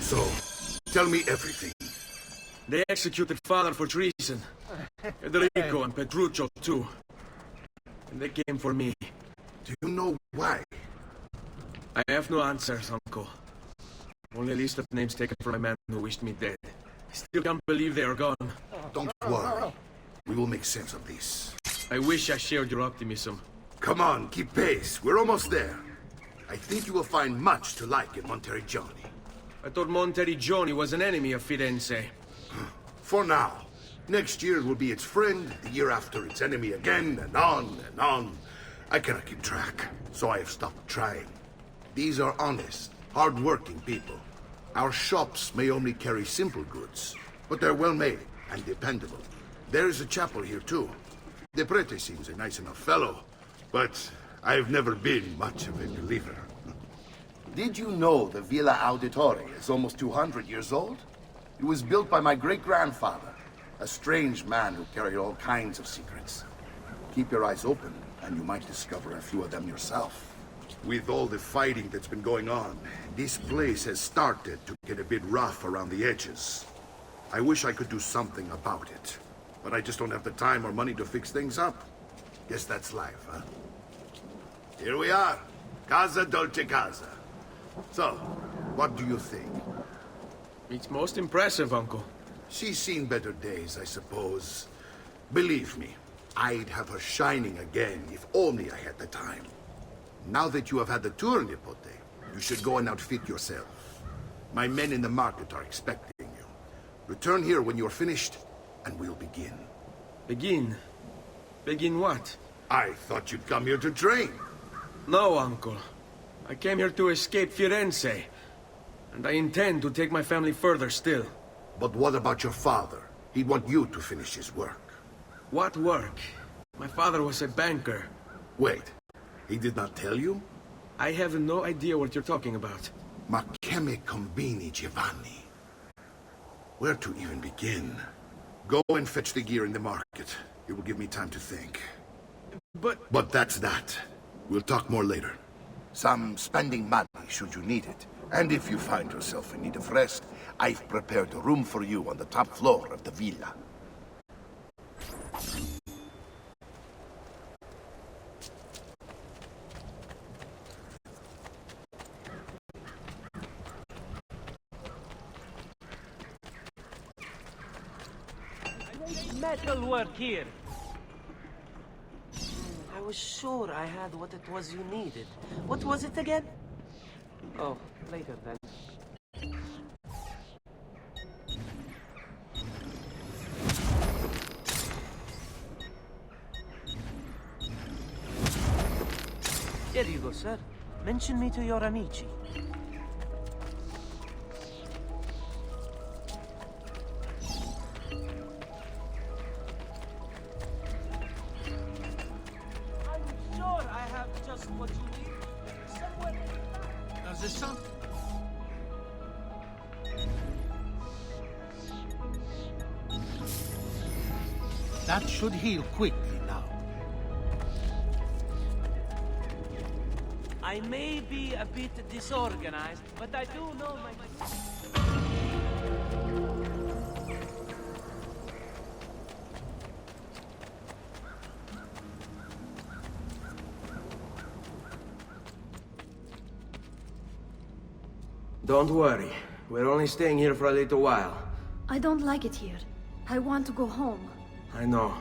So, tell me everything. They executed father for treason. Federico and Petruccio too. And they came for me. Do you know why? I have no answers, Uncle. Only a list of names taken from a man who wished me dead. I still can't believe they are gone. Don't worry. We will make sense of this. I wish I shared your optimism. Come on, keep pace. We're almost there. I think you will find much to like in Monteriggioni. I thought Monteriggioni was an enemy of Firenze. For now. Next year it will be its friend, the year after its enemy again, and on and on. I cannot keep track, so I have stopped trying. These are honest, hard-working people. Our shops may only carry simple goods, but they're well-made and dependable. There is a chapel here, too. The prete seems a nice enough fellow, but I've never been much of a believer. Did you know the Villa Auditore is almost 200 years old? It was built by my great-grandfather, a strange man who carried all kinds of secrets. Keep your eyes open, and you might discover a few of them yourself. With all the fighting that's been going on, this place has started to get a bit rough around the edges. I wish I could do something about it, but I just don't have the time or money to fix things up. Guess that's life, huh? Here we are. Casa Dolce Casa. So, what do you think? It's most impressive, Uncle. She's seen better days, I suppose. Believe me, I'd have her shining again if only I had the time. Now that you have had the tour, Nipote, you should go and outfit yourself. My men in the market are expecting you. Return here when you're finished, and we'll begin. Begin? Begin what? I thought you'd come here to train. No, Uncle. I came here to escape Firenze. And I intend to take my family further still. But what about your father? He'd want you to finish his work. What work? My father was a banker. Wait, he did not tell you? I have no idea what you're talking about. Ma che me combini, Giovanni? Where to even begin? Go and fetch the gear in the market. It will give me time to think. But that's that. We'll talk more later. Some spending money should you need it. And if you find yourself in need of rest, I've prepared a room for you on the top floor of the villa. Metalwork here. I was sure I had what it was you needed. What was it again? Oh, later then. Here you go, sir. Mention me to your amici. What you need? Somewhere. Does this sound? That should heal quickly now. I may be a bit disorganized, but I do know my... Don't worry. We're only staying here for a little while. I don't like it here. I want to go home. I know.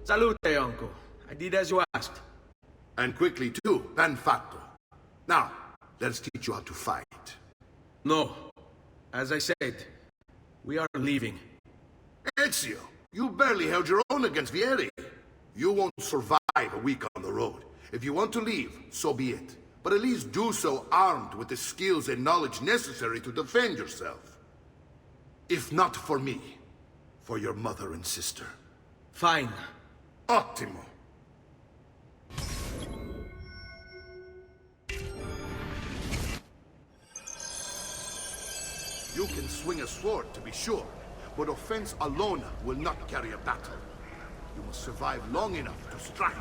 Salute, Uncle. I did as you asked. And quickly, too. Ben fatto. Now, let's teach you how to fight. No. As I said, we are leaving. Ezio, you barely held your own against Vieri. You won't survive a week on the road. If you want to leave, so be it. But at least do so armed with the skills and knowledge necessary to defend yourself. If not for me, for your mother and sister. Fine. Ottimo. You can swing a sword, to be sure, but offense alone will not carry a battle. You must survive long enough to strike.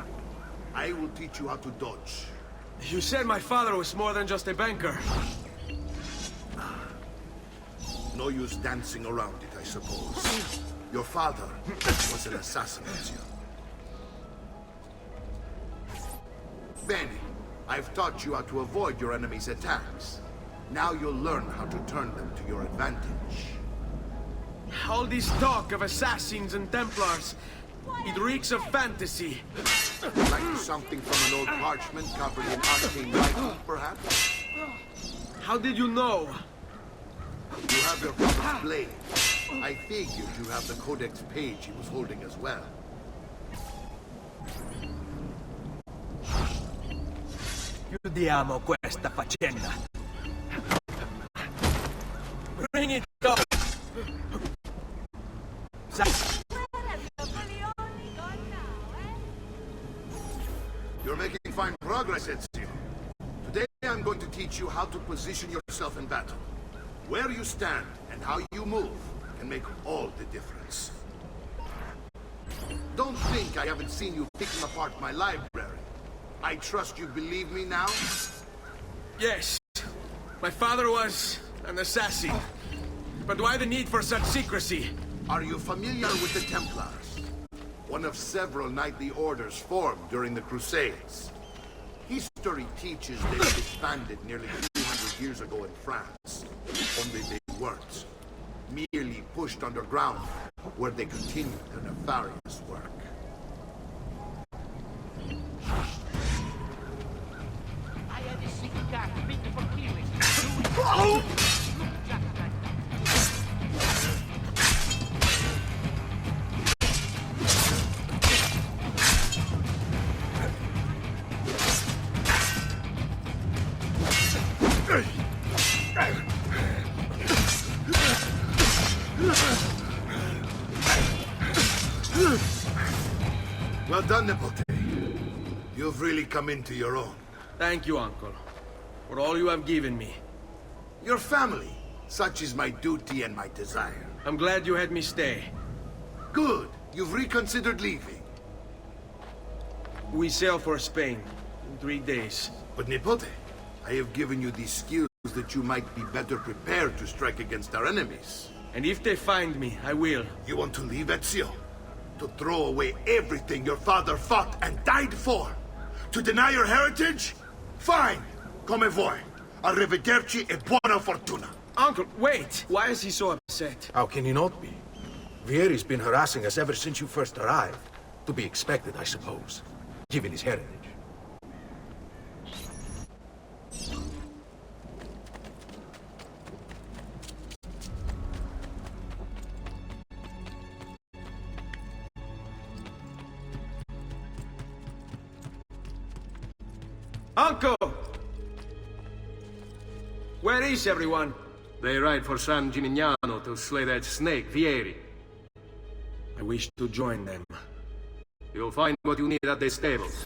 I will teach you how to dodge. You said my father was more than just a banker. No use dancing around it, I suppose. Your father was an assassin, Ezio. Bene, I've taught you how to avoid your enemy's attacks. Now you'll learn how to turn them to your advantage. All this talk of assassins and Templars, it reeks of fantasy. Like something from an old parchment covered in arcane writing, perhaps? How did you know? You have your father's blade. I figured you have the codex page he was holding as well. Chiudiamo questa faccenda. Bring it up! You're making fine progress, Ezio. Today I'm going to teach you how to position yourself in battle. Where you stand and how you move can make all the difference. Don't think I haven't seen you picking apart my library. I trust you believe me now? Yes. My father was an assassin. But why the need for such secrecy? Are you familiar with the Templars? One of several knightly orders formed during the Crusades. History teaches they were disbanded nearly 200 years ago in France. Only they weren't. Merely pushed underground, where they continued their nefarious work. Well done, Nipote. You've really come into your own. Thank you, Uncle, for all you have given me. Your family. Such is my duty and my desire. I'm glad you had me stay. Good. You've reconsidered leaving. We sail for Spain in 3 days. But Nipote, I have given you these skills that you might be better prepared to strike against our enemies. And if they find me, I will. You want to leave, Ezio? To throw away everything your father fought and died for? To deny your heritage? Fine. Come vuoi. Arrivederci e buona fortuna. Uncle, wait! Why is he so upset? How can he not be? Vieri's been harassing us ever since you first arrived. To be expected, I suppose, given his heritage. Uncle! Where is everyone? They ride for San Gimignano to slay that snake, Vieri. I wish to join them. You'll find what you need at the stables.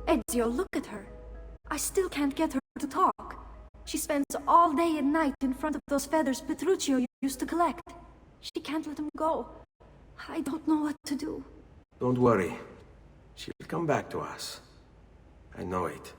Ezio, look at her. I still can't get her to talk. She spends all day and night in front of those feathers Petruchio used to collect. She can't let him go. I don't know what to do. Don't worry. She'll come back to us. I know it.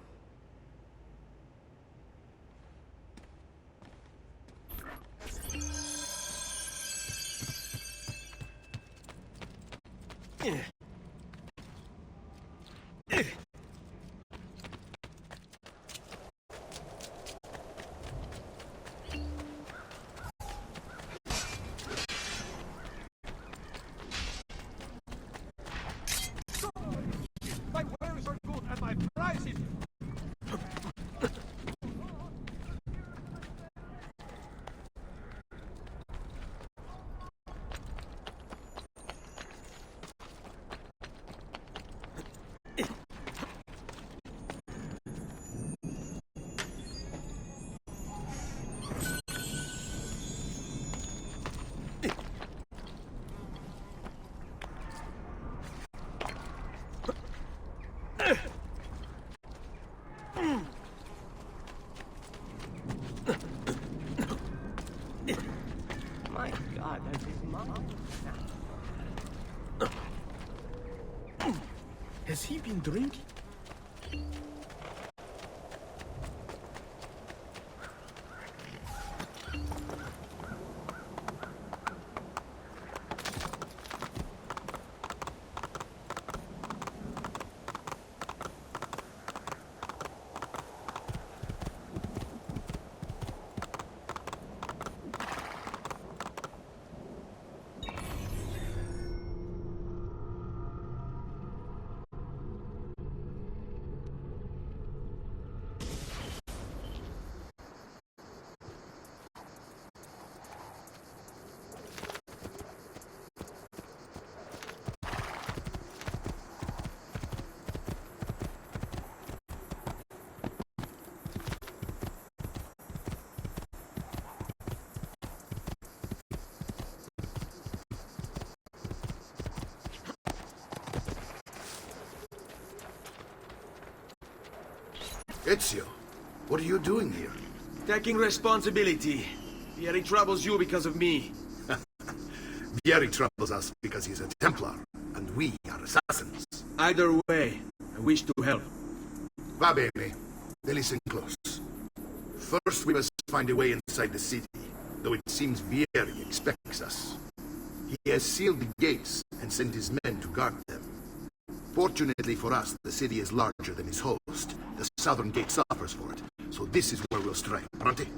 My God, that's his mom. Has he been drinking? Ezio, what are you doing here? Taking responsibility. Vieri troubles you because of me. Vieri troubles us because he's a Templar, and we are assassins. Either way, I wish to help. Va bene. Then listen close. First, we must find a way inside the city, though it seems Vieri expects us. He has sealed the gates and sent his men to guard them. Fortunately for us, the city is larger than its host. The southern gate suffers for it, so this is where we'll strike. Pronti?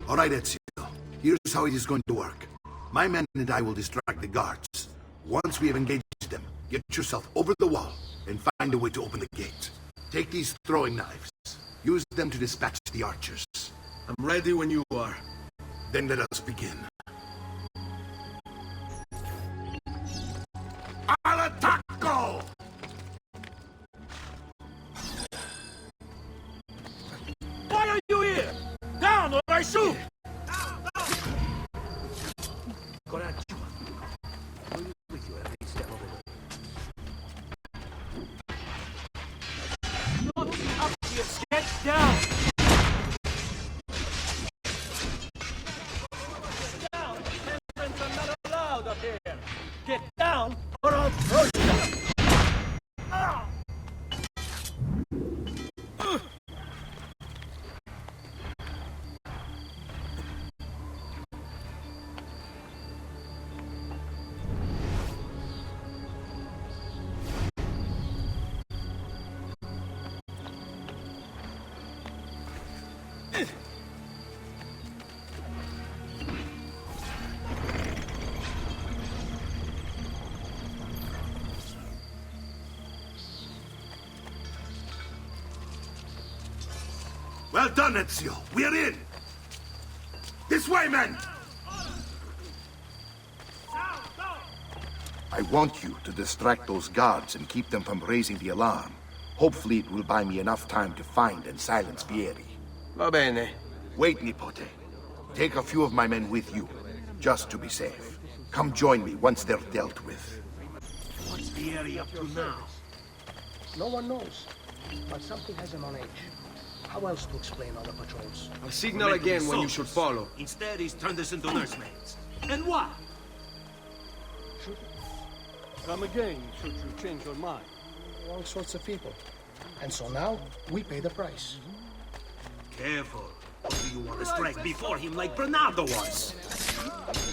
All right, Ezio. Here's how it is going to work. My men and I will distract the guards. Once we have engaged them, get yourself over the wall and find a way to open the gate. Take these throwing knives. Use them to dispatch the archers. I'm ready when you are. Then let us begin. Al attacco! Why are you here? Down or I shoot! Coraggio. With you every step of the way. Not up here, get down! Down! Entrance are not allowed up here! Get down or I'll throw you! Ah! Well done, Ezio. We're in. This way, men! I want you to distract those guards and keep them from raising the alarm. Hopefully it will buy me enough time to find and silence Vieri. Va bene. Wait, Nipote. Take a few of my men with you, just to be safe. Come join me once they're dealt with. What's Vieri up to now? No one knows, but something has him on edge. How else to explain all the patrols? I'll signal again when you should follow. Instead, he's turned us into nursemaids. And why? Come again, should you change your mind. All sorts of people. And so now, we pay the price. Careful. Or do you want to strike before him like Bernardo was?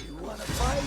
You want to fight?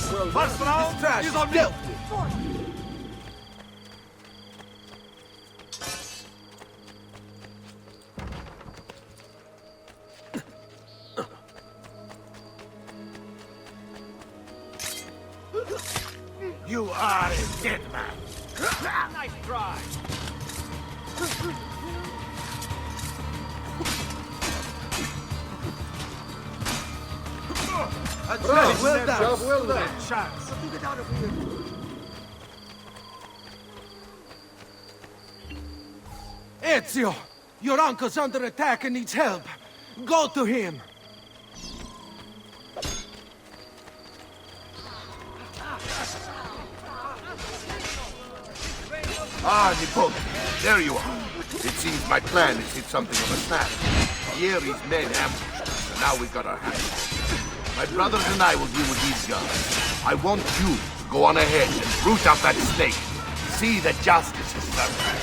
First round is on me. You are a dead man. Nice try. Well done. Job well done. Chance. Get out of here. Ezio, your uncle's under attack and needs help. Go to him. Ah, Nippon, there you are. It seems my plan has hit something of a snap. Yeri's men ambushed us, and now we've got our hands full. My brothers and I will deal with these guys. I want you to go on ahead and root out that snake. See that justice is served.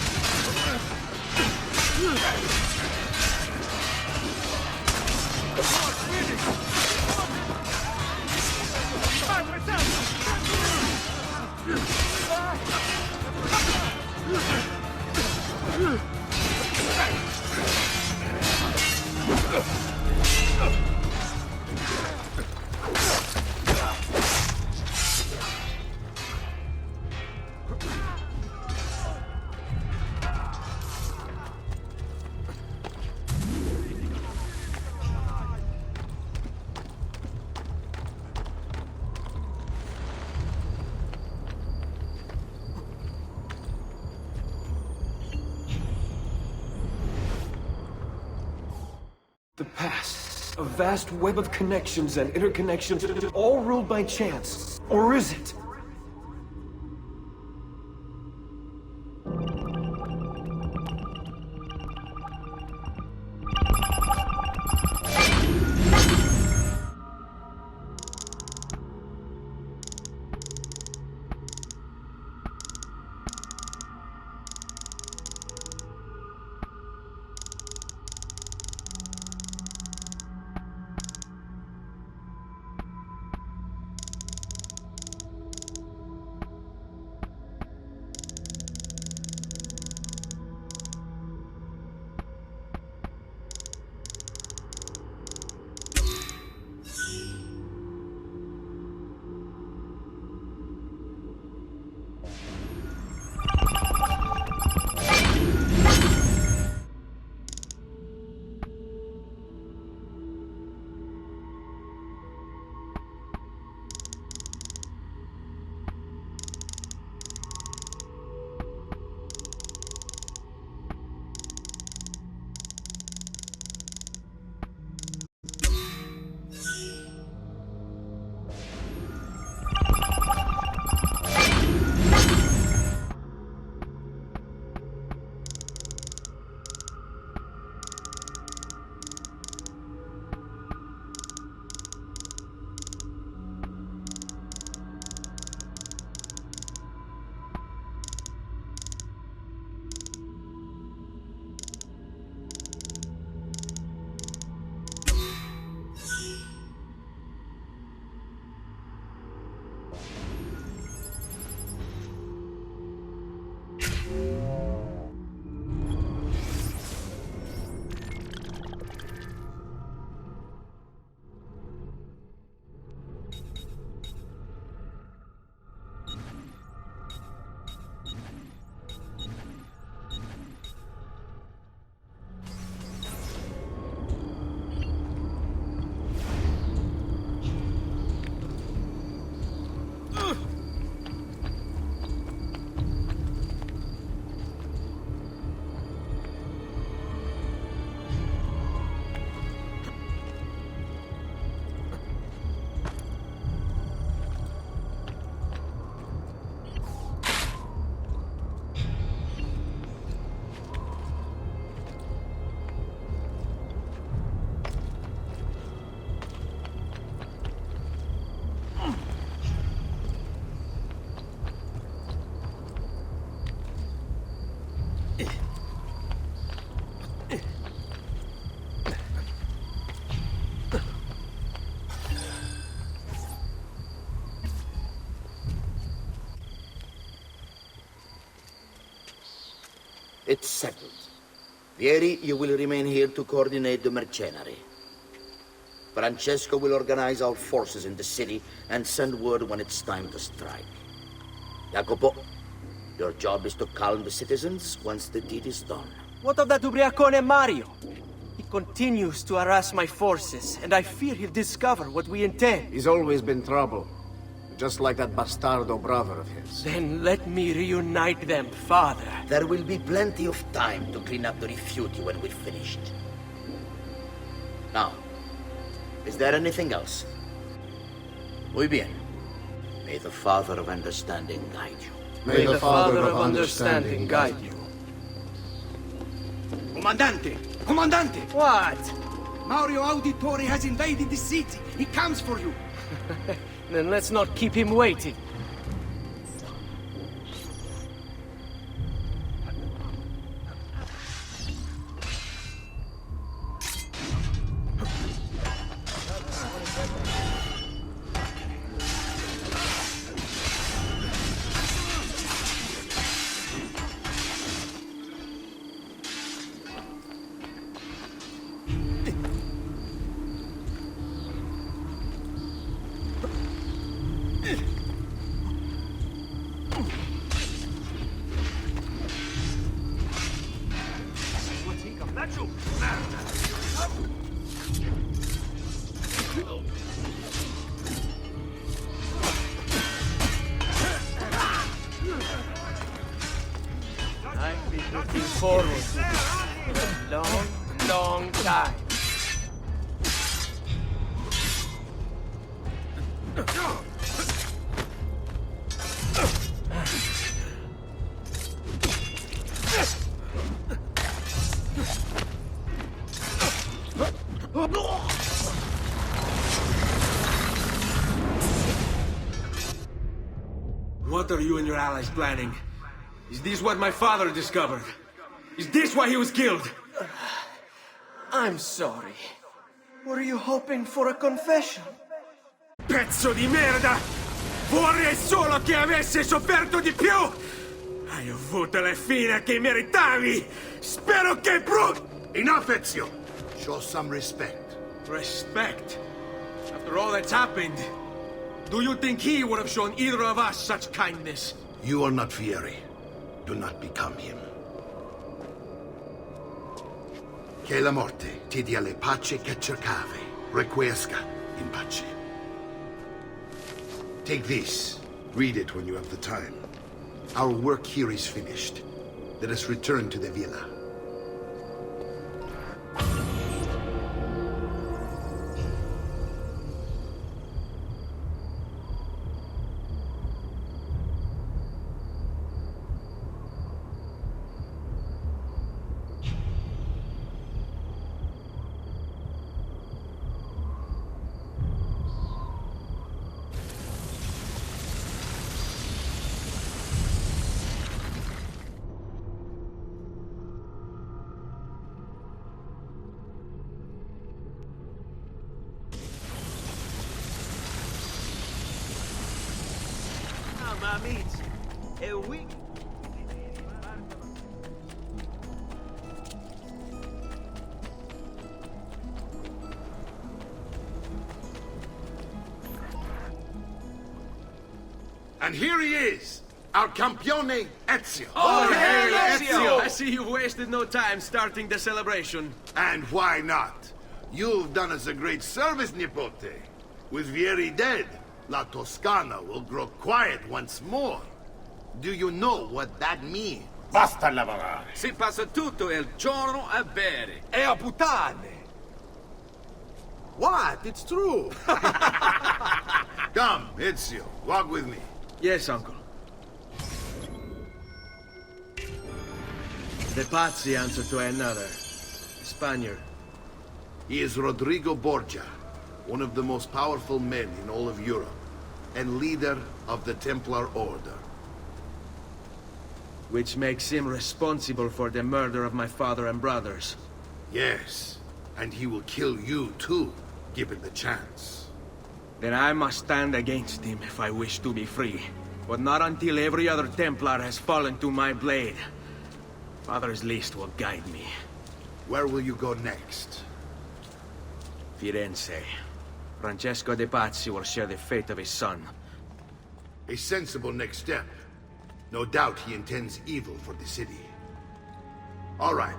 The past. A vast web of connections and interconnections, all ruled by chance. Or is it? It's settled. Vieri, you will remain here to coordinate the mercenary. Francesco will organize our forces in the city and send word when it's time to strike. Jacopo, your job is to calm the citizens once the deed is done. What of that ubriacone Mario? He continues to harass my forces, and I fear he'll discover what we intend. He's always been trouble. Just like that bastardo brother of his. Then let me reunite them, father. There will be plenty of time to clean up the rifiuti when we're finished. Now, is there anything else? Muy bien. May the Father of Understanding guide you. May the Father of Understanding guide you. Comandante! Comandante! What? Mario Auditore has invaded the city. He comes for you. Then let's not keep him waiting. I've been looking forward to this for a long, long time. What are you and your allies planning? Is this what my father discovered? Is this why he was killed? I'm sorry. Were you hoping for a confession? Pezzo di merda! Vorrei solo che avesse sofferto di più! Hai avuto la fine che meritavi! Spero che Enough, Ezio! Show some respect. Respect? After all that's happened, do you think he would have shown either of us such kindness? You are not Fieri. Do not become him. Che la morte ti dia le pace che cercavi. Requiesca in pace. Take this. Read it when you have the time. Our work here is finished. Let us return to the villa. Amici, e we... And here he is, our campione Ezio. Oh, hey, Ezio! I see you've wasted no time starting the celebration. And why not? You've done us a great service, Nipote. With Vieri dead, La Toscana will grow quiet once more. Do you know what that means? Basta lavorare. Si passa tutto il giorno a bere. E a puttane. What? It's true. Come, Ezio, walk with me. Yes, uncle. The Pazzi answer to another. Spaniard. He is Rodrigo Borgia, one of the most powerful men in all of Europe, and leader of the Templar Order. Which makes him responsible for the murder of my father and brothers. Yes, and he will kill you too, given the chance. Then I must stand against him if I wish to be free. But not until every other Templar has fallen to my blade. Father's list will guide me. Where will you go next? Firenze. Francesco de Pazzi will share the fate of his son. A sensible next step. No doubt he intends evil for the city. All right,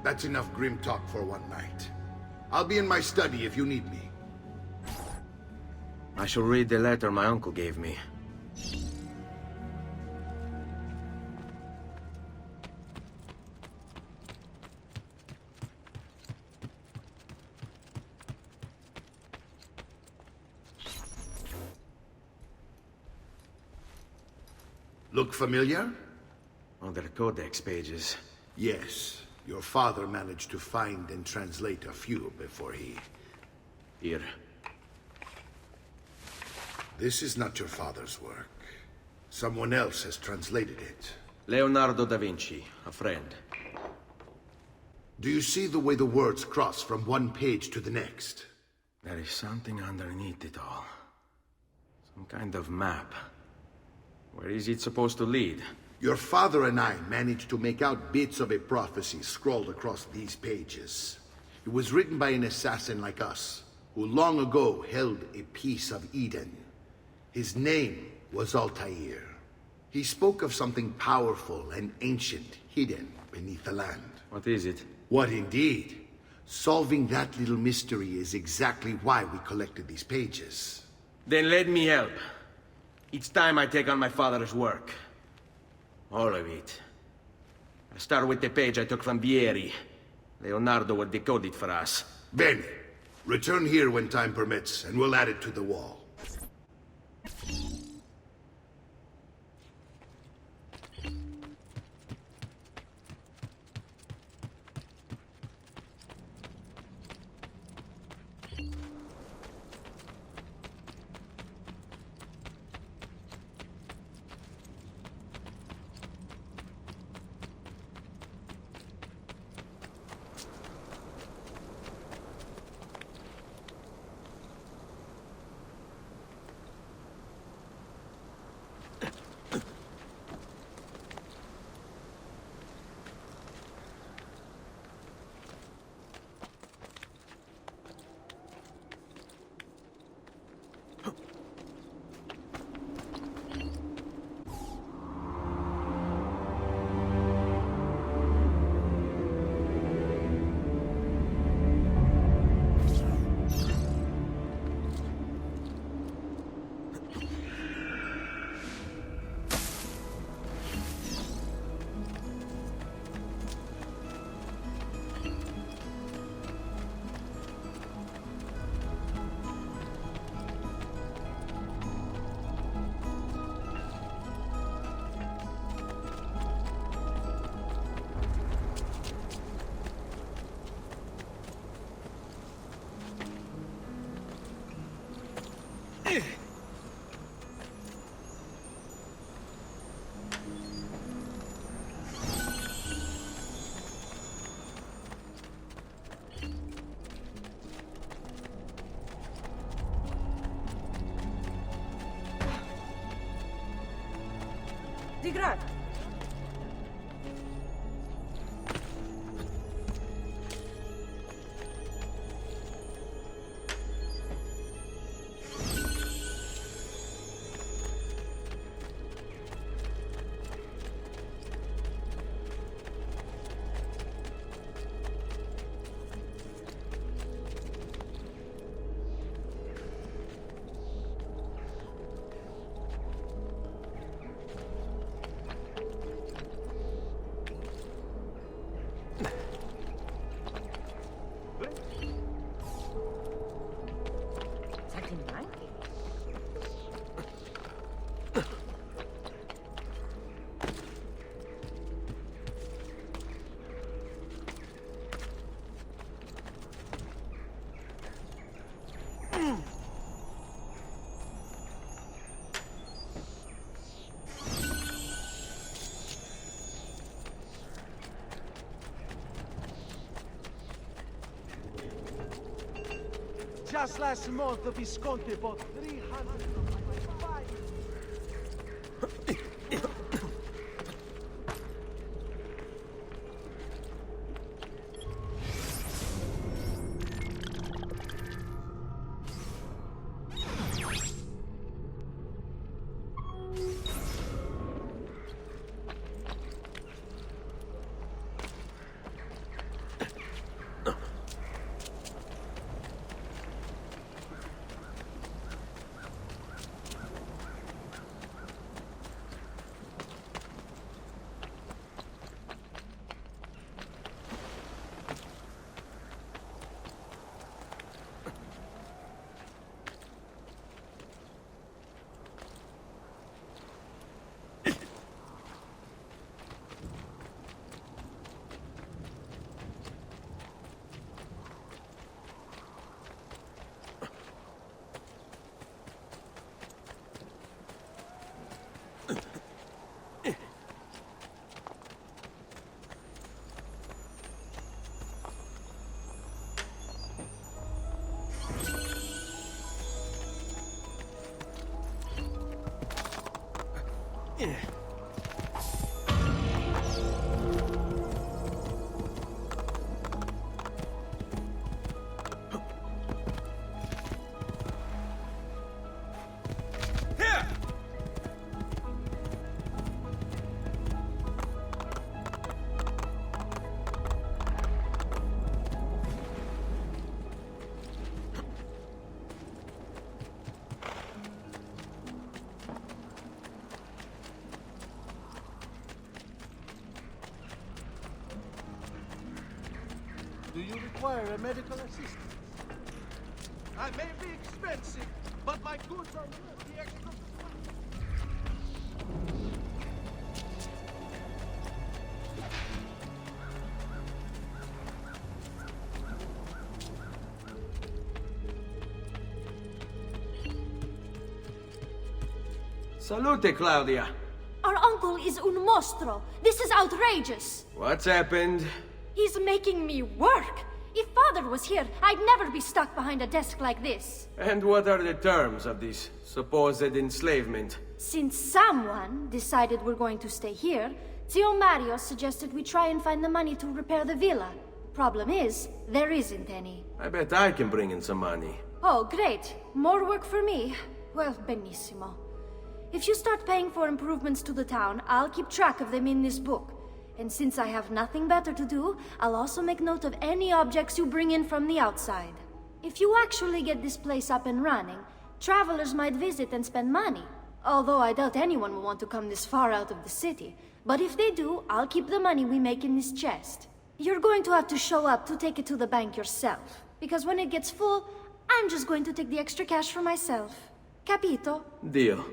that's enough grim talk for one night. I'll be in my study if you need me. I shall read the letter my uncle gave me. Look familiar? On their codex pages. Yes. Your father managed to find and translate a few before he... Here. This is not your father's work. Someone else has translated it. Leonardo da Vinci, a friend. Do you see the way the words cross from one page to the next? There is something underneath it all. Some kind of map. Where is it supposed to lead? Your father and I managed to make out bits of a prophecy scrawled across these pages. It was written by an assassin like us, who long ago held a piece of Eden. His name was Altair. He spoke of something powerful and ancient hidden beneath the land. What is it? What indeed? Solving that little mystery is exactly why we collected these pages. Then let me help. It's time I take on my father's work. All of it. I'll start with the page I took from Vieri. Leonardo will decode it for us. Bene. Return here when time permits, and we'll add it to the wall. Di Grad. Just last month, the Visconti bought 305. Do you require a medical assistance? I may be expensive, but my goods are worth the extra. Salute, Claudia. Our uncle is un mostro. This is outrageous. What's happened? He's making me work. If Father was here, I'd never be stuck behind a desk like this. And what are the terms of this supposed enslavement? Since someone decided we're going to stay here, Zio Mario suggested we try and find the money to repair the villa. Problem is, there isn't any. I bet I can bring in some money. Oh, great. More work for me. Well, benissimo. If you start paying for improvements to the town, I'll keep track of them in this book. And since I have nothing better to do, I'll also make note of any objects you bring in from the outside. If you actually get this place up and running, travelers might visit and spend money. Although I doubt anyone will want to come this far out of the city. But if they do, I'll keep the money we make in this chest. You're going to have to show up to take it to the bank yourself. Because when it gets full, I'm just going to take the extra cash for myself. Capito? Deal.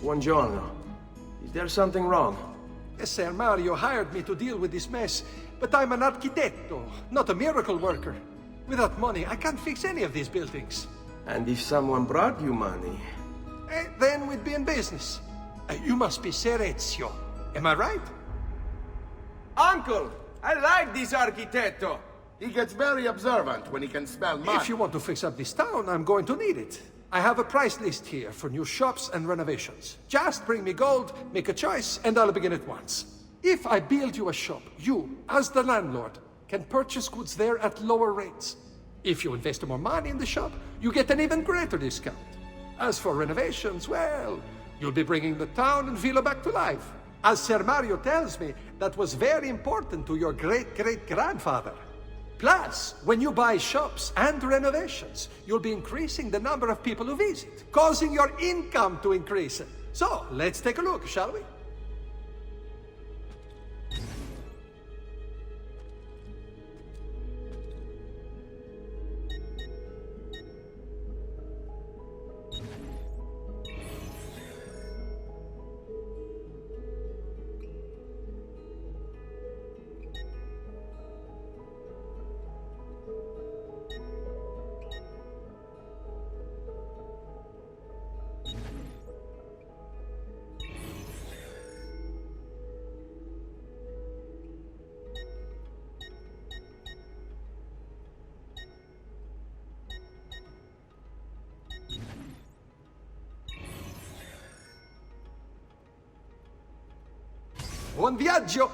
Buongiorno. Is there something wrong? Yes, Sir Mario hired me to deal with this mess, but I'm an architetto, not a miracle worker. Without money, I can't fix any of these buildings. And if someone brought you money? Then we'd be in business. You must be Ser Ezio. Am I right? Uncle! I like this architetto! He gets very observant when he can smell mud. If you want to fix up this town, I'm going to need it. I have a price list here for new shops and renovations. Just bring me gold, make a choice, and I'll begin at once. If I build you a shop, you, as the landlord, can purchase goods there at lower rates. If you invest more money in the shop, you get an even greater discount. As for renovations, well, you'll be bringing the town and villa back to life. As Ser Mario tells me, that was very important to your great-great-grandfather. Plus, when you buy shops and renovations, you'll be increasing the number of people who visit, causing your income to increase. So, let's take a look, shall we? Buon viaggio!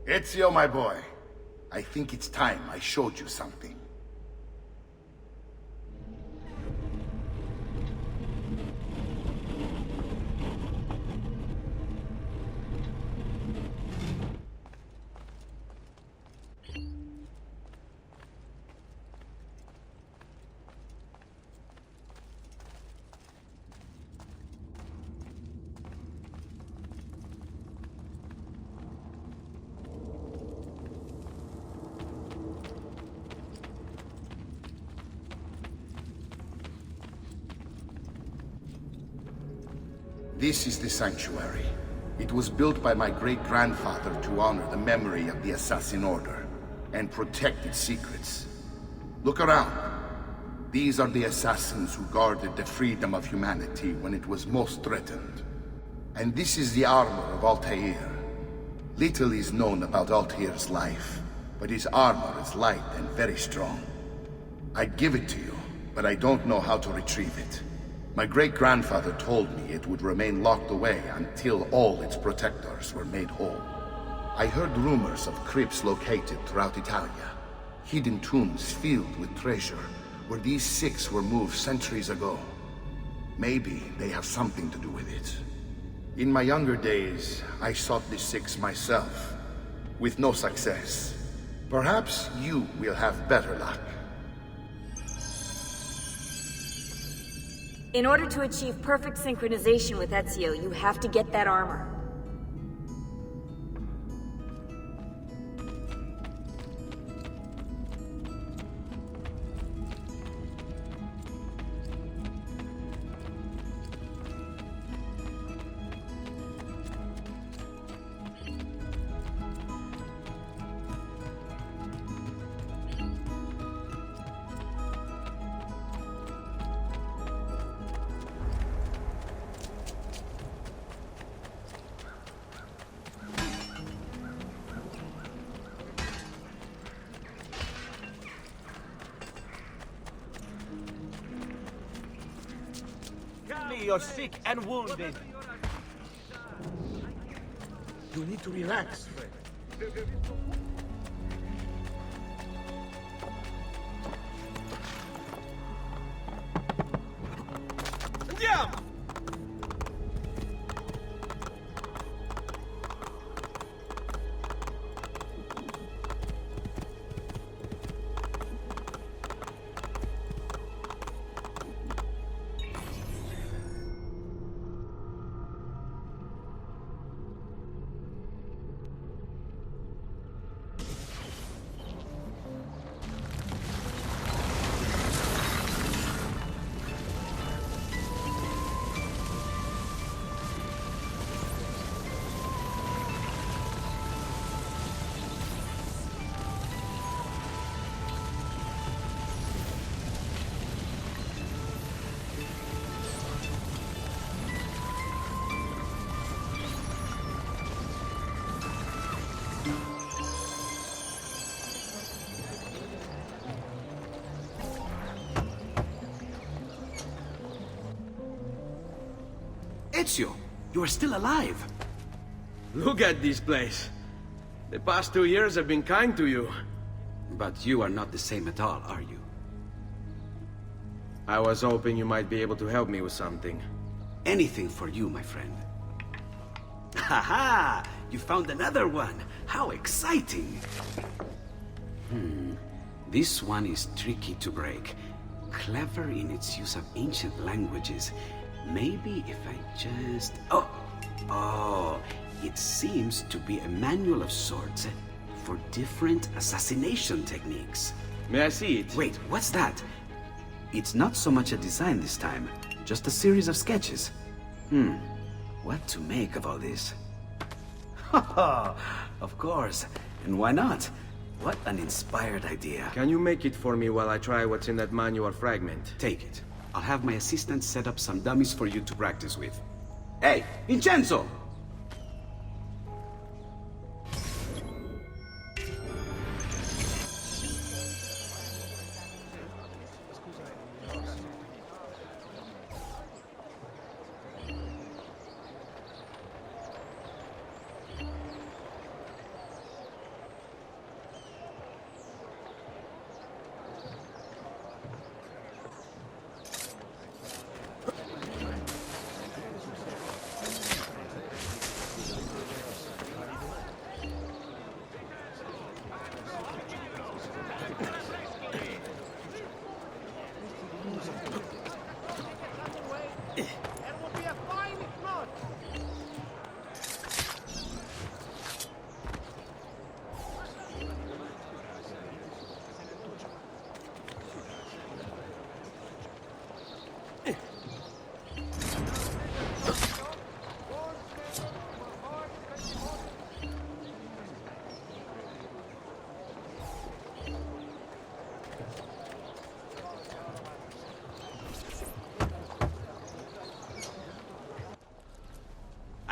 Ezio, my boy, I think it's time I showed you something. This is the sanctuary. It was built by my great-grandfather to honor the memory of the Assassin Order and protect its secrets. Look around. These are the assassins who guarded the freedom of humanity when it was most threatened. And this is the armor of Altair. Little is known about Altair's life, but his armor is light and very strong. I'd give it to you, but I don't know how to retrieve it. My great-grandfather told me it would remain locked away until all its protectors were made whole. I heard rumors of crypts located throughout Italia, hidden tombs filled with treasure, where these six were moved centuries ago. Maybe they have something to do with it. In my younger days, I sought the six myself, with no success. Perhaps you will have better luck. In order to achieve perfect synchronization with Ezio, you have to get that armor. You're sick and wounded. You need to relax, friend. Andiamo! Ezio, you are still alive. Look at this place. The past 2 years have been kind to you. But you are not the same at all, are you? I was hoping you might be able to help me with something. Anything for you, my friend. Ha! You found another one! How exciting! This one is tricky to break. Clever in its use of ancient languages. Maybe if I just... Oh! It seems to be a manual of sorts for different assassination techniques. May I see it? Wait, what's that? It's not so much a design this time, just a series of sketches. What to make of all this? Of course. And why not? What an inspired idea. Can you make it for me while I try what's in that manual fragment? Take it. I'll have my assistant set up some dummies for you to practice with. Hey, Vincenzo!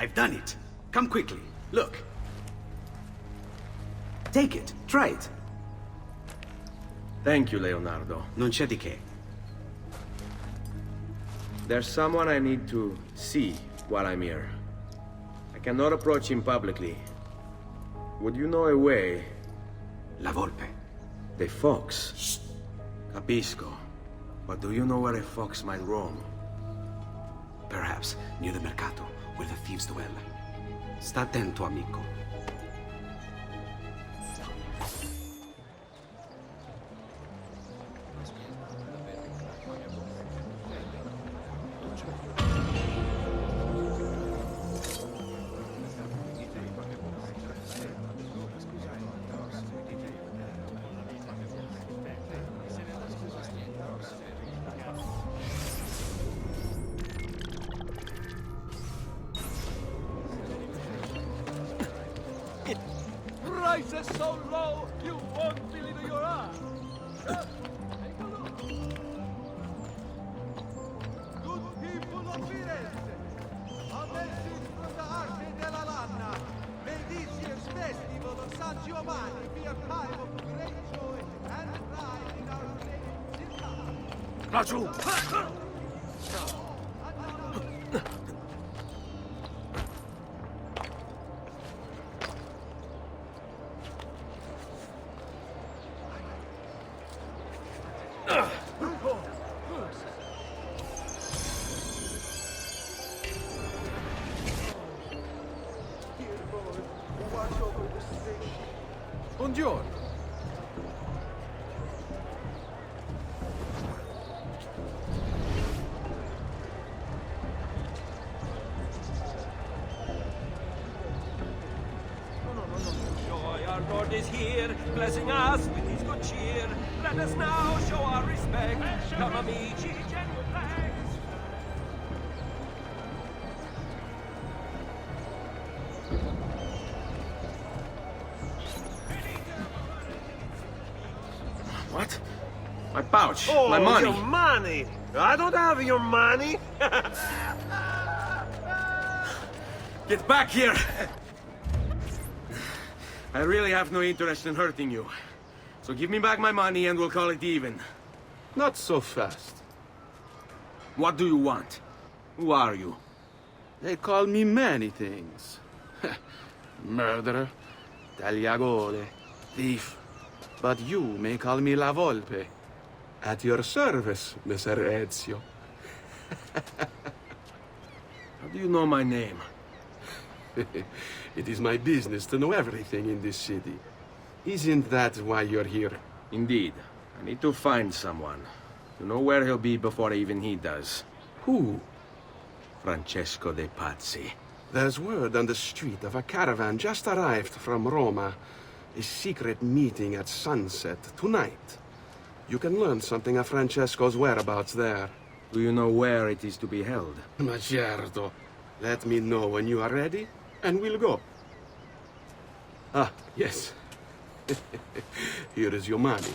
I've done it. Come quickly. Look. Take it. Try it. Thank you, Leonardo. Non c'è di che. There's someone I need to see while I'm here. I cannot approach him publicly. Would you know a way? La Volpe. The fox. Shh. Capisco. But do you know where a fox might roam? Perhaps near the mercato, where the thieves dwell. Sta attento, amico. Price is so low, you won't believe your eyes. Take a look. Good people of Firenze, a message from the Arte della Lana. May this year's festival of San Giovanni be a time of great joy and pride in our great city. Laggiù! Buongiorno. Joy, our Lord is here, blessing us with his good cheer. Let us now show our respect. Come, amici, genuine thanks. What? My pouch. Oh, my money. your money! I don't have your money! Get back here! I really have no interest in hurting you. So give me back my money and we'll call it even. Not so fast. What do you want? Who are you? They call me many things. Murderer, tagliagole, thief. But you may call me La Volpe. At your service, Messer Ezio. How do you know my name? It is my business to know everything in this city. Isn't that why you're here? Indeed. I need to find someone. To know where he'll be before even he does. Who? Francesco de Pazzi. There's word on the street of a caravan just arrived from Roma. A secret meeting at sunset tonight. You can learn something of Francesco's whereabouts there. Do you know where it is to be held? Ma certo. Let me know when you are ready, and we'll go. Ah, yes. Here is your money.